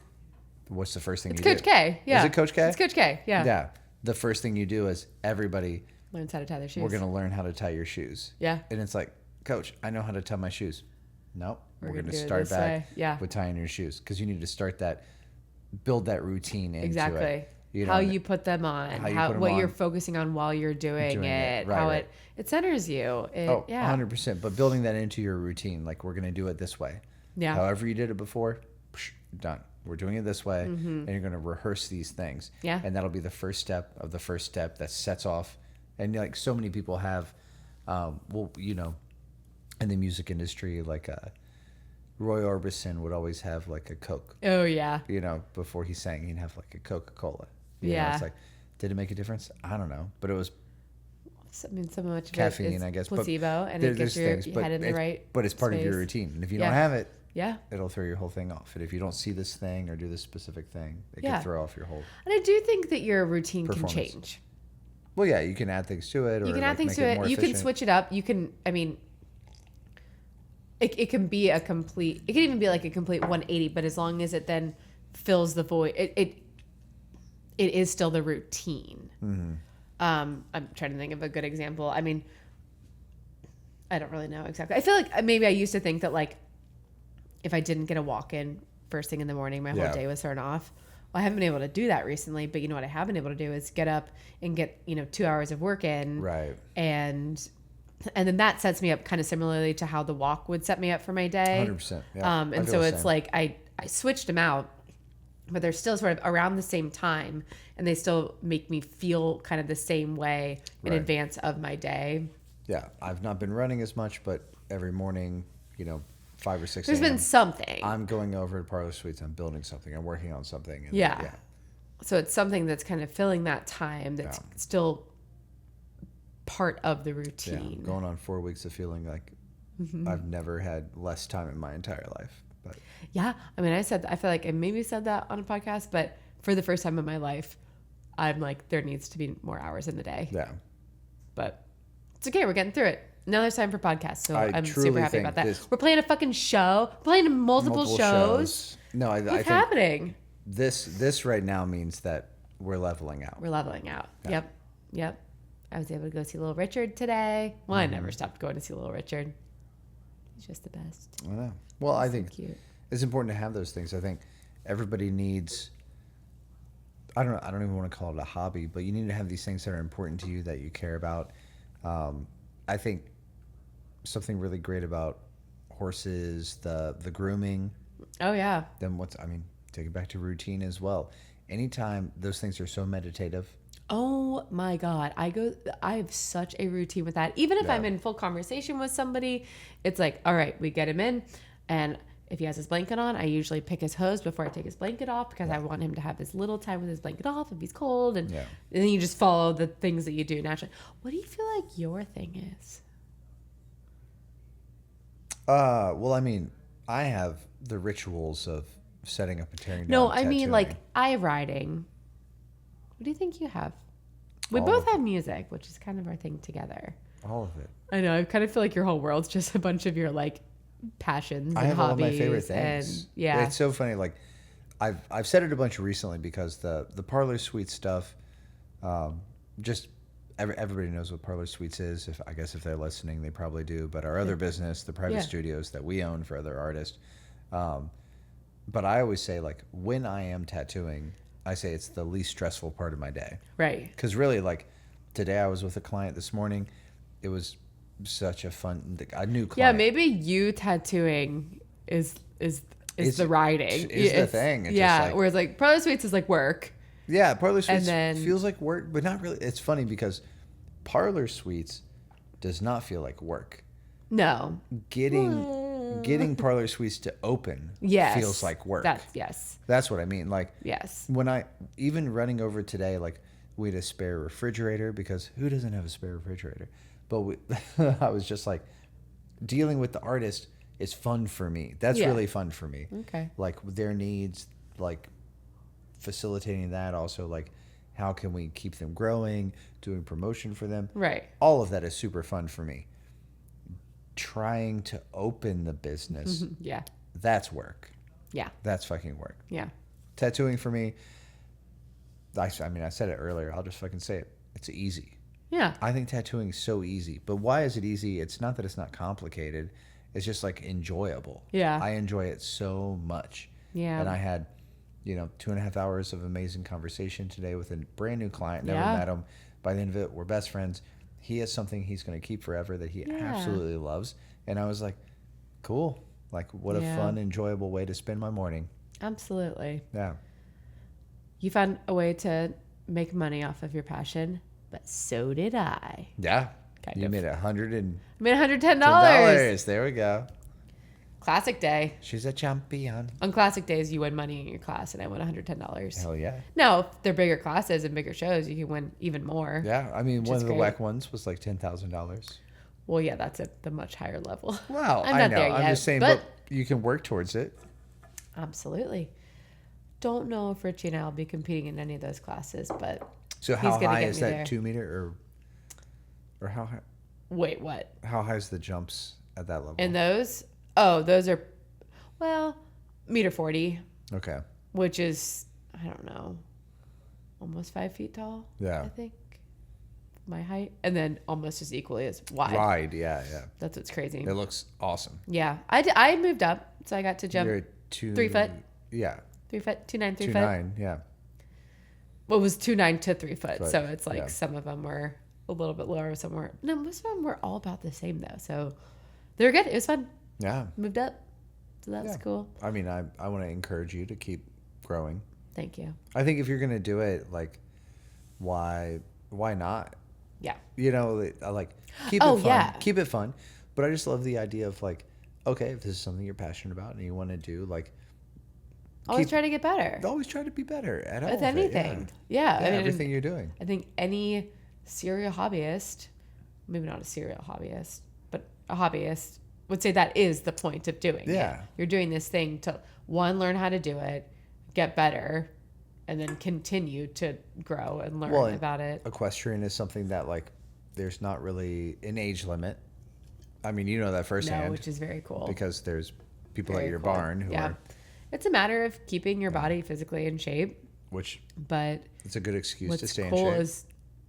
What's the first thing it's you do? Coach K. Yeah. Is it Coach K? It's Coach K. Yeah. Yeah. The first thing you do is everybody learns how to tie their shoes. We're going to learn how to tie your shoes. Yeah. And it's like, Coach, I know how to tie my shoes. Nope. We're going to start back with tying your shoes because you need to build that routine into it. How you put them on, what you're focusing on while you're doing it, right, how right. it centers you. 100%. But building that into your routine, like we're going to do it this way. Yeah. However you did it before, done. We're doing it this way, and you're going to rehearse these things. Yeah. And that'll be the first step of the first step that sets off. And like so many people have, in the music industry, like Roy Orbison would always have like a Coke. Oh yeah. Before he sang, he'd have like a Coca-Cola. Yeah. It's like, did it make a difference? I don't know, but it was I mean, so much of caffeine, it is I guess, placebo, and it gets your head in the right But it's part of your space. routine. And if you Yeah. don't have it, Yeah. it'll throw your whole thing off. And if you don't see this thing or do this specific thing, it Yeah. can throw off your whole And I do think that your routine can performance. change. Well, yeah, you can add things to it. Or You can add things to it. You can switch it up. You can, I mean, it can be a complete, it can even be like a complete 180, but as long as it then fills the void, it is still the routine. Mm-hmm. I'm trying to think of a good example. I mean, I don't really know exactly. I feel like maybe I used to think that like if I didn't get a walk in first thing in the morning, my whole day was thrown off. Well, I haven't been able to do that recently, but you know what I have been able to do is get up and get, 2 hours of work in. Right. And then that sets me up kind of similarly to how the walk would set me up for my day. 100%. Yeah. And so it's like I switched them out, but they're still sort of around the same time, and they still make me feel kind of the same way in advance of my day. Yeah, I've not been running as much, but every morning, 5 or 6 There's a.m., been something. I'm going over to Parlor Suites. I'm building something. I'm working on something. And Yeah. So it's something that's kind of filling that time that's still part of the routine. Yeah, going on 4 weeks of feeling like I've never had less time in my entire life. But yeah, I mean, I feel like I maybe said that on a podcast, but for the first time in my life, I'm like, there needs to be more hours in the day. Yeah. But it's okay. We're getting through it. Now there's time for podcasts, so I'm truly super happy think about that. We're playing a fucking show. We're playing multiple shows. No, I What's think happening? this right now means that we're leveling out. We're leveling out. Yeah. Yep. I was able to go see Little Richard today. Well, I never stopped going to see Little Richard. He's just the best. I know. Well, I think Cute. it's important to have those things. I think everybody needs. I don't even want to call it a hobby, but you need to have these things that are important to you that you care about. I think something really great about horses, the grooming. Oh yeah. Then take it back to routine as well. Anytime those things are so meditative. Oh my God. I have such a routine with that. Even if I'm in full conversation with somebody, it's like, all right, we get him in, and if he has his blanket on, I usually pick his hose before I take his blanket off because I want him to have his little time with his blanket off if he's cold. And then you just follow the things that you do naturally. What do you feel like your thing is? Well, I mean, I have the rituals of setting up and tearing down. No, I mean, tattooing. like, I have riding. What do you think you have? We All both of have music, which is kind of our thing together. All of it. I know. I kind of feel like your whole world's just a bunch of your, like, passions and I have hobbies. all of my favorite things. And, yeah. It's so funny. Like, I've said it a bunch recently because the Parlor Suite stuff, just everybody knows what Parlor Suites is. I guess if they're listening, they probably do. But our other business, the private studios that we own for other artists. But I always say, like, when I am tattooing, I say it's the least stressful part of my day. Right. Because really, like, today I was with a client this morning. It was such a new client. Yeah, maybe you tattooing is the riding. Is the thing. It's yeah, just like, whereas like Parlor Suites is like work. Yeah, Parlor Suites then, feels like work, but not really. It's funny because Parlor Suites does not feel like work. No. Getting Parlor Suites to open feels like work. That's what I mean. Like, when even running over today, like, we had a spare refrigerator because who doesn't have a spare refrigerator? But I was just like, dealing with the artist is fun for me. That's really fun for me. Okay. Like, their needs, like, facilitating that. Also, like, how can we keep them growing, doing promotion for them. Right. All of that is super fun for me. Trying to open the business. That's work. Yeah. That's fucking work. Yeah. Tattooing for me, I said it earlier. I'll just fucking say it. It's easy. Yeah. I think tattooing is so easy. But why is it easy? It's not that it's not complicated. It's just, like, enjoyable. Yeah. I enjoy it so much. Yeah. And I had, 2.5 hours of amazing conversation today with a brand new client. Never met him. By the end of it, we're best friends. He has something he's going to keep forever that he absolutely loves. And I was like, cool. Like, what a fun, enjoyable way to spend my morning. Absolutely. Yeah. You found a way to make money off of your passion, but so did I. Yeah. Kind you of. made $110. I made $110. There we go. Classic day. She's a champion. On classic days, you win money in your class, and I won $110. Hell yeah. Now, if they're bigger classes and bigger shows, you can win even more. Yeah, I mean, one of the great. WAC ones was like $10,000. Well, yeah, that's at the much higher level. Well, I'm I not know. there yet, I'm just saying, but you can work towards it. Absolutely. Don't know if Richie and I will be competing in any of those classes, but So he's how gonna high get is me that there. 2 meter or how high? Wait, what? How high is the jumps at that level? And those? Oh, those are, well, 1.40 meters, Okay. which is, I don't know, almost 5 feet tall. Yeah. I think my height, and then almost as equally as wide. Wide, yeah. That's what's crazy. It looks awesome. Yeah, I moved up, so I got to jump You're at 3 foot. Yeah. 3 foot, 2.9, 3 foot. 2.9, yeah. Well, it was 2.9 to 3 foot, Foot, so it's like yeah. some of them were a little bit lower, some were. No, most of them were all about the same though, so they were good. It was fun. Yeah. Moved up, so that was cool. I mean, I want to encourage you to keep growing. Thank you. I think if you're gonna do it, like, why not? Yeah. You know, I like keep it Oh, fun. yeah. Keep it fun. But I just love the idea of like, okay, if this is something you're passionate about and you want to do, like, Always try to get better always try to be better at all with of it, anything. Yeah, Yeah, I mean, everything you're doing. I think any serial hobbyist, maybe not a serial hobbyist, but a hobbyist would say that is the point of doing it. Yeah. You're doing this thing to, one, learn how to do it, get better, and then continue to grow and learn about it. Equestrian is something that, like, there's not really an age limit. I mean, you know that firsthand. No, which is very cool. Because there's people Very at your cool. barn who are, It's a matter of keeping your body physically in shape, which but it's a good excuse to what's stay cool in shape. is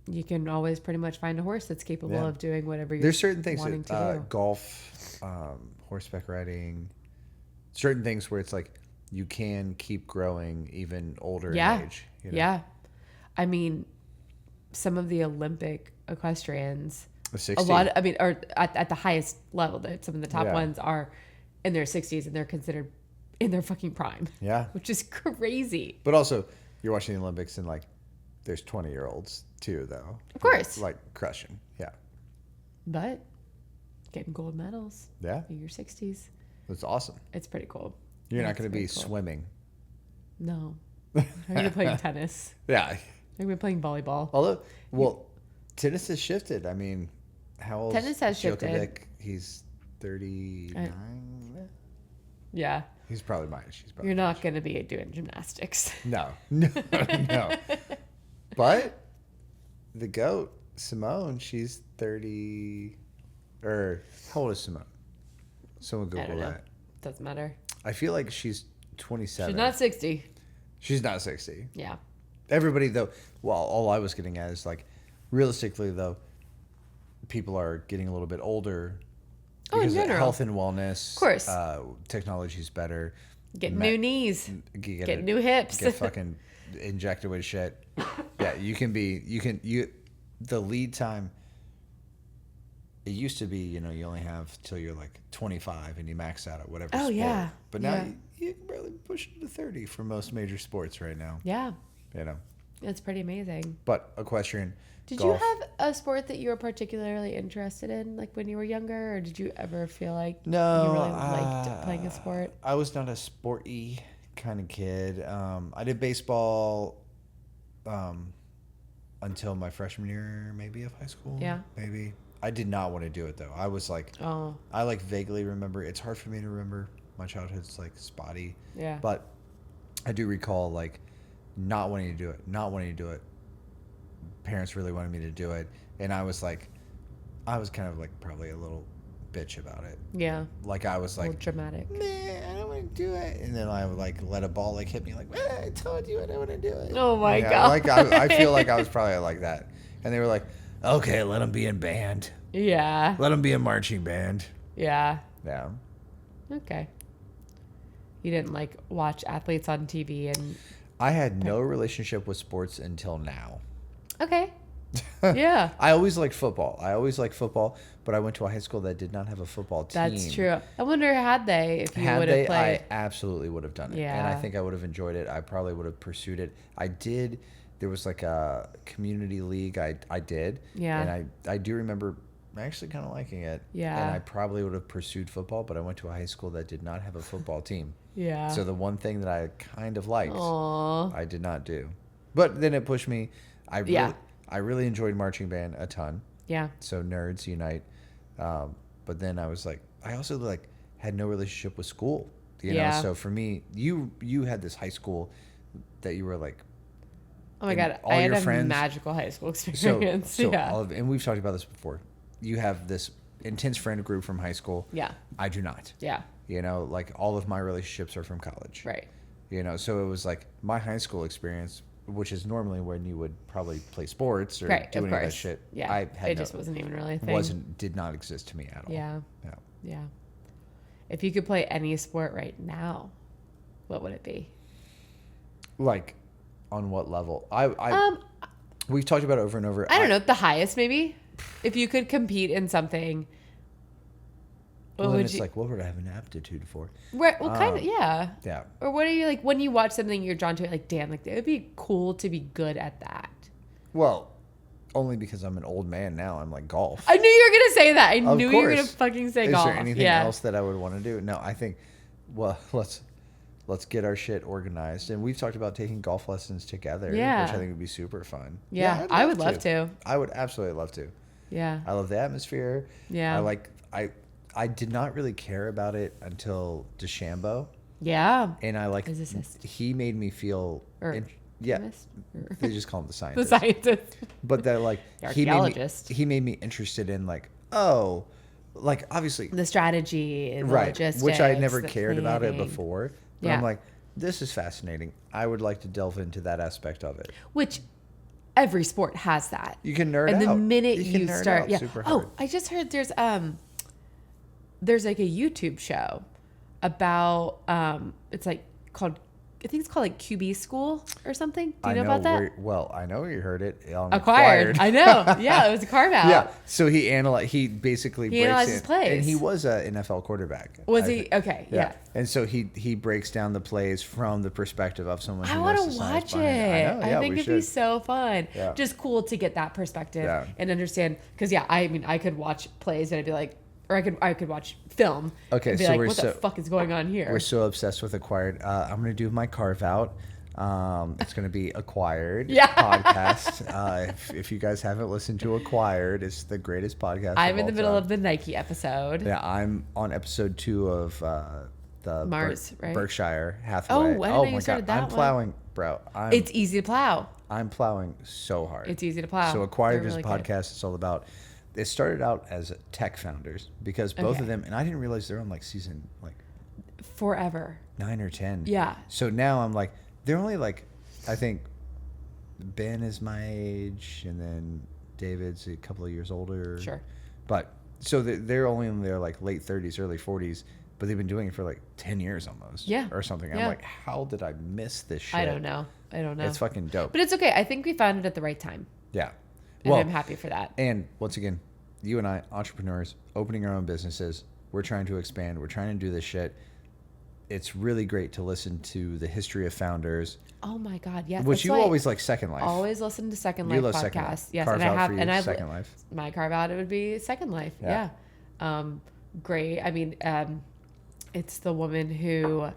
you can always pretty much find a horse that's capable Yeah. of doing whatever you're There's certain things wanting that to do. golf, horseback riding, certain things where it's like you can keep growing even older in age. You know? Yeah. I mean, some of the Olympic equestrians, The 60. or at the highest level, that some of the top Yeah. ones are in their 60s and they're considered in their fucking prime. Yeah. Which is crazy. But also, you're watching the Olympics and, like, there's 20-year-olds too, though. Of course. Like, crushing. Yeah. But getting gold medals Yeah. in your 60s, That's awesome. it's pretty cool. You're not It's going to be very cool. swimming. No. I'm going to be playing tennis. Yeah. I'm going to be playing volleyball. Although, well, tennis has shifted. I mean, how old Tennis has Djokovic? shifted. He's 39. Yeah. He's probably mine. She's probably You're not going to be doing gymnastics. No. No. But the GOAT, Simone, she's 30. Or how old is Simone? Someone I don't Google know. that. Doesn't matter. I feel like she's 27. She's not 60. She's not 60. Yeah. Everybody, though, well, all I was getting at is, like, realistically, though, people are getting a little bit older. Oh, in Because of general. health and wellness. Of course. Technology's better. Get new knees. Get new hips. Get fucking injected with shit. Yeah, the lead time, it used to be, you only have till you're like 25 and you max out at whatever Oh, sport. yeah. But now Yeah. you can barely push it to 30 for most major sports right now. Yeah. You know. It's pretty amazing. But equestrian, Did golf, you have a sport that you were particularly interested in, like when you were younger, or did you ever feel like No, you really liked playing a sport? I was not a sporty kind of kid. I did baseball until my freshman year, maybe, of high school. Yeah. Maybe. I did not want to do it, though. I was like, Oh, I like vaguely remember. It's hard for me to remember. My childhood's like spotty. yeah. But I do recall like not wanting to do it. Parents really wanted me to do it. And I was kind of like probably a little bitch about it. Yeah. Like I was A little like, dramatic. man, I don't want to do it. And then I would like let a ball like hit me like, I told you I don't want to do it. Oh my Yeah, God. Like I feel like I was probably like that. And they were like, okay, let him be in band. Yeah. Let him be in marching band. Yeah. Yeah. Okay. You didn't like watch athletes on TV and I had no relationship with sports until now. okay. Yeah. I always liked football. But I went to a high school that did not have a football team. That's true. I wonder had they if you would have played. I absolutely would have done it. Yeah. And I think I would have enjoyed it. I probably would have pursued it. I did. There was like a community league I did. Yeah. And I do remember actually kind of liking it. Yeah. And I probably would have pursued football, but I went to a high school that did not have a football team. Yeah. So the one thing that I kind of liked, Aww. I did not do. But then it pushed me. Yeah. I really enjoyed marching band a ton. Yeah. So nerds unite. But then I was like, I also like had no relationship with school. You know, so for me, you had this high school that you were like, oh my God, all I had your a friends, magical high school experience. So yeah. and we've talked about this before. You have this intense friend group from high school. Yeah. I do not. Yeah. You know, like all of my relationships are from college. Right. You know, so it was like my high school experience, which is normally when you would probably play sports or do any of that shit. Yeah. It just wasn't even really a thing. Did not exist to me at all. Yeah. No. Yeah. If you could play any sport right now, what would it be? Like, on what level? We've talked about it over and over. I don't know, the highest maybe. If you could compete in something, what would you? Like, what would I have an aptitude for? Right. Well, kind of, yeah. Yeah. Or what are you like when you watch something you're drawn to it? Like, damn, like it would be cool to be good at that. Well, only because I'm an old man now. I'm like golf. I knew you were gonna say that. I Of knew you were course. gonna fucking say Is golf. there anything yeah. else that I would want to do? No, I think. Well, let's get our shit organized, and we've talked about taking golf lessons together, Yeah. which I think would be super fun. Yeah, I would love to. I would absolutely love to. Yeah. I love the atmosphere. Yeah. I did not really care about it until DeChambeau, Yeah. and I like Physicist. he made me feel. Or Yeah, chemist? Or- they just call him the the scientist. scientist. But that like The he made archaeologist. he made me interested in like, oh, like obviously The strategy, the right, logistics, which I never the cared about it planning. before. But Yeah. I'm like, this is fascinating. I would like to delve into that aspect of it. Which every sport has that. You can nerd and out. the minute You can you nerd start, out yeah. super Oh, hard. I just heard there's like a YouTube show about it's like called, I think it's called like QB School or something. Do you know about that? I know where you heard it. On Acquired. I know. Yeah, it was a carve out. Yeah. So he basically breaks analyzes in, plays. and he was an NFL quarterback. Was I he? think. Okay. Yeah. And so he breaks down the plays from the perspective of someone who I knows want the to science watch behind it. I know. Yeah, I think we it'd be should. so fun. Yeah. Just cool to get that perspective Yeah. and understand. Because yeah, I mean, I could watch plays and I'd be like, or I could watch film. Okay, and be so like, we're what the fuck is going on here? We're so obsessed with Acquired. I'm going to do my carve out. It's going to be Acquired Yeah. podcast. If you guys haven't listened to Acquired, it's the greatest podcast. I'm in all the middle time. of the Nike episode. Yeah, I'm on episode 2 of the Mars, right? Berkshire Hathaway. Oh, I didn't know you started that I'm one. plowing, bro. It's easy to plow. I'm plowing so hard. It's easy to plow. So Acquired They're is a really good. podcast. It's all about. It started out as tech founders because both Okay. of them, and I didn't realize they're on like season like Forever. 9 or 10. Yeah. So now I'm like, they're only like, I think Ben is my age, and then David's a couple of years older. Sure. But so they're only in their like late 30s, early 40s, but they've been doing it for like 10 years almost. Yeah. Or something. Yeah. I'm like, how did I miss this shit? I don't know. It's fucking dope. But it's okay. I think we found it at the right time. Yeah. And Well, I'm happy for that. and once again, you and I, entrepreneurs, opening our own businesses, we're trying to expand. We're trying to do this shit. It's really great to listen to the history of founders, Oh my God. Yes. which that's you why always like Second Life. always listen to Second You Life love podcast. Second Life. Yes. Carve and I out have, for you, and I've Second Life. my carve out, it would be Second Life. Yeah. Yeah. Great. It's the woman who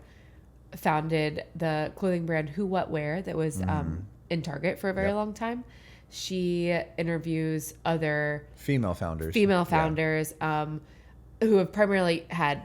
founded the clothing brand Who What Wear that was in Target for a very Yep. long time. She interviews other Female founders. female Yeah. founders who have primarily had,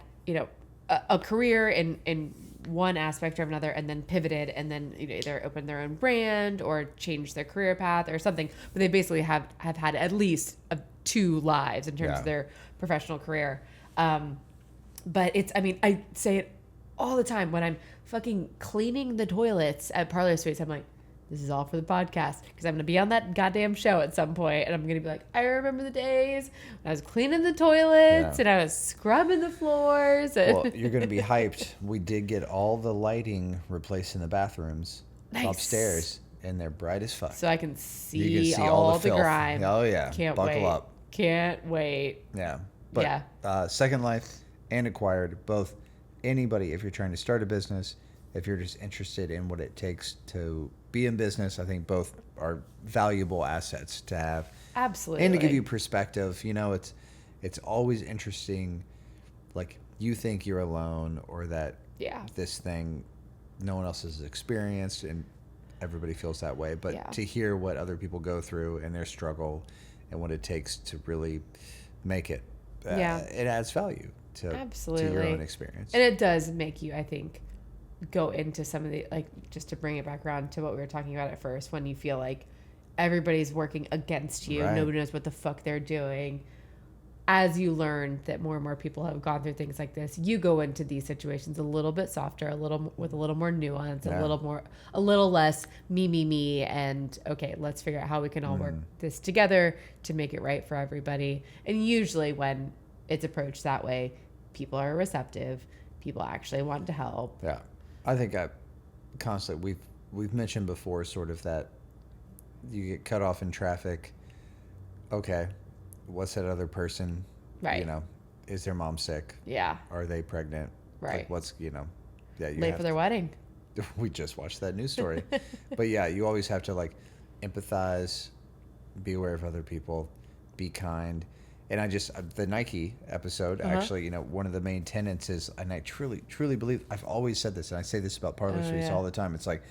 a career in one aspect or another, and then pivoted, and then either opened their own brand or changed their career path or something. But they basically have had at least 2 lives in terms Yeah. of their professional career. But I say it all the time when I'm fucking cleaning the toilets at Parlor Space. I'm like, this is all for the podcast because I'm going to be on that goddamn show at some point, and I'm going to be like, I remember the days when I was cleaning the toilets and I was scrubbing the floors. And Well, you're going to be hyped. We did get all the lighting replaced in the bathrooms Nice. upstairs, and they're bright as fuck. so I can You see, can see all the filth. grime. Oh, yeah. Can't Buckle wait. up. Can't wait. Yeah. But Yeah. Second Life and Acquired, both anybody, if you're trying to start a business, if you're just interested in what it takes to be in business, I think both are valuable assets to have. Absolutely. And to give you perspective, it's always interesting. Like, you think you're alone, or that this thing no one else has experienced, and everybody feels that way. But to hear what other people go through and their struggle and what it takes to really make it, it adds value to your own experience. And it does make you, I think, go into some of the, like, just to bring it back around to what we were talking about at first, when you feel like everybody's working against you, nobody knows what the fuck they're doing. As you learn that more and more people have gone through things like this, you go into these situations a little bit softer, with a little more nuance, a little less me, and okay, let's figure out how we can all work this together to make it right for everybody. And usually when it's approached that way, people are receptive. People actually want to help. Yeah, I think we've mentioned before, sort of, that you get cut off in traffic. Okay. What's that other person? Right. You know, is their mom sick? Yeah. Are they pregnant? Right. Like, what's, you know, late for their wedding. We just watched that news story. But yeah, you always have to, like, empathize, be aware of other people, be kind. And the Nike episode, actually, you know, one of the main tenets is, and I truly, truly believe, I've always said this, and I say this about parlor suites all the time. It's like,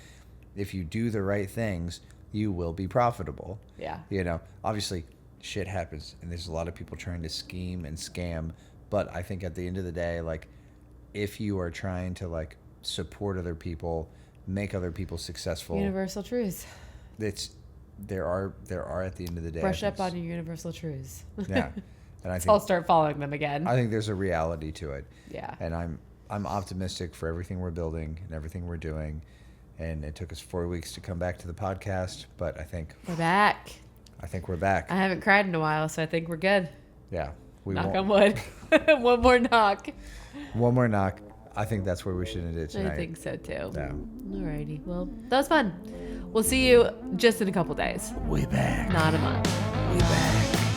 if you do the right things, you will be profitable. Yeah. You know, obviously, shit happens, and there's a lot of people trying to scheme and scam, but I think at the end of the day, like, if you are trying to, like, support other people, make other people successful, universal truths, there are at the end of the day, brush up on your universal truths. Yeah. And I think I'll start following them again. I think there's a reality to it. Yeah. And I'm optimistic for everything we're building and everything we're doing. And it took us 4 weeks to come back to the podcast, but I think we're back. I think we're back. I haven't cried in a while, so I think we're good. Yeah. Knock on wood. One more knock. One more knock. I think that's where we should end it tonight. I think so too. Yeah. Alrighty. Well, that was fun. We'll see you just in a couple days. We back. Not a month. We back.